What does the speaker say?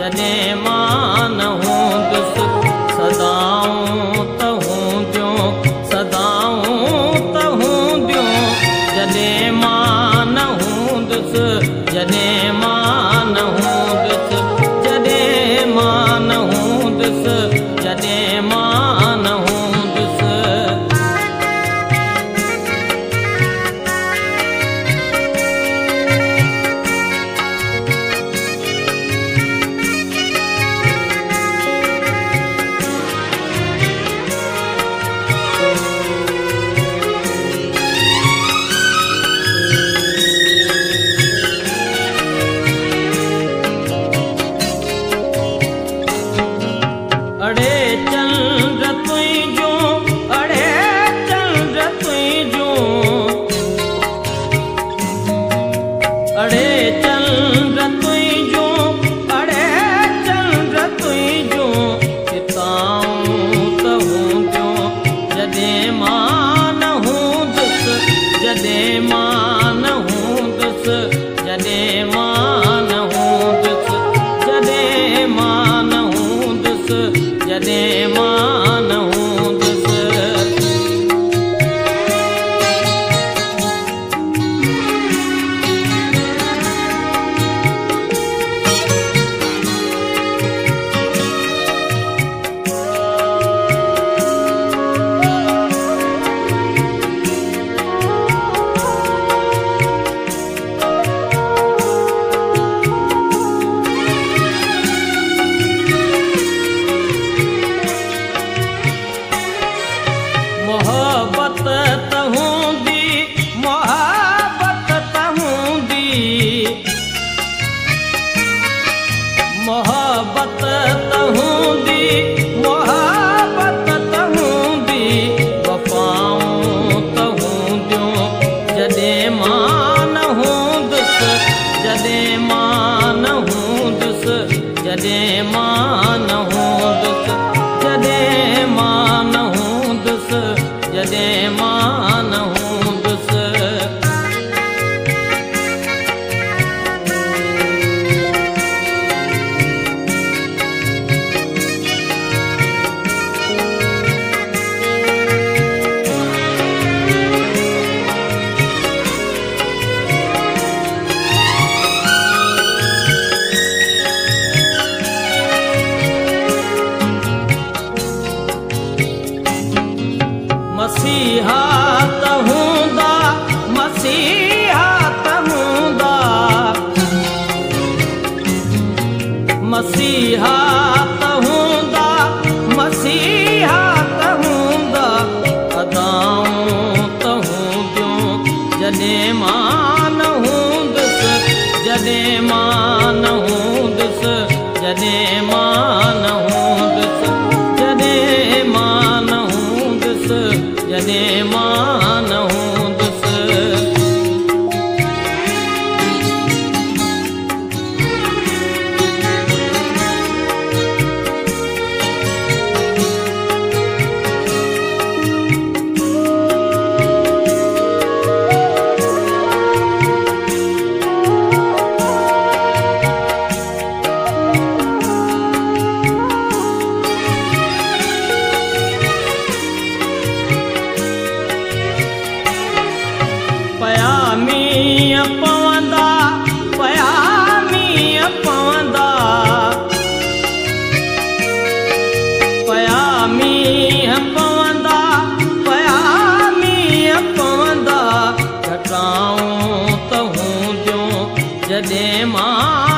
जॾहिं मां न हूंदुसि सदाऊं त हूंदियूं सदाऊं त हूंदियूं जॾहिं मां न हूंदुसि जॾहिं मां न हूंदुसि जॾहिं मां न हूंदुसि जॾहिं मां न हूंदुसि अड़े चंद्र तुझो अड़े चंद्र तुझो अड़े चंद्र तुझो अड़े चंद्र तुझो चिताऊं त हूंदियूं जॾहिं मां न हूंदुसि जॾहिं मां न हूंदुसि जॾहिं मां न हूंदुसि जॾहिं मां न हूंदुसि जॾहिं मां न हूंदुसि मोहब्बत त हूंदी मोहब्बत त हूंदी मोहब्बत त हूंदी मोहब्बत त हूंदी वफ़ाऊं त हूंदियूं जॾहिं मां न हूंदुसि जॾहिं मां न हूंदुसि जॾहिं मां न हूंदुसि जॾहिं मां न हूंदुसि जॾहिं मां न हूंदुसि मसीहा त हूंदा मसीहा त हूंदा मसीहा त हूंदा मसीहा त हूंदा अदाऊं त हूंदियूं जॾहिं मां न हूंदुसि जॾहिं मां न हूंदुसि जॾहिं मां न हूंदुसि जॾहिं मां न हूंदुसि जॾहिं मां न हूंदुसि पयामीअ पवंदा पयामीअ पवंदा पयामीअ पवंदा पयामीअ पवंदा घटाऊं त हूंदियूं जॾहिं मां